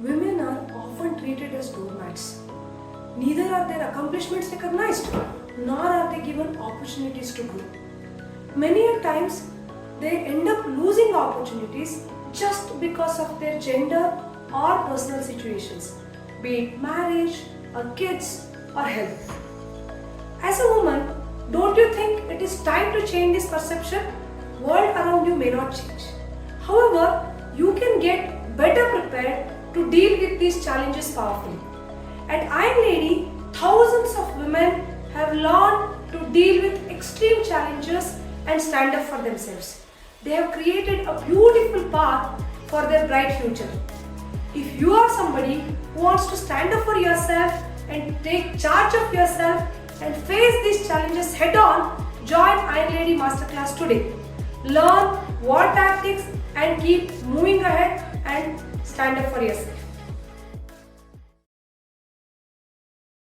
Women are often treated as doormats. Neither are their accomplishments recognized, nor are they given opportunities to grow. Many a times, they end up losing opportunities just because of their gender or personal situations, be it marriage, or kids, or health. As a woman, don't you think it is time to change this perception? World around you may not change. However, you can get better prepared to deal with these challenges powerfully. At Iron Lady, thousands of women have learned to deal with extreme challenges and stand up for themselves. They have created a beautiful path for their bright future. If you are somebody who wants to stand up for yourself and take charge of yourself and face these challenges head on, join Iron Lady Masterclass today. Learn war tactics and keep moving ahead and stand up for yourself.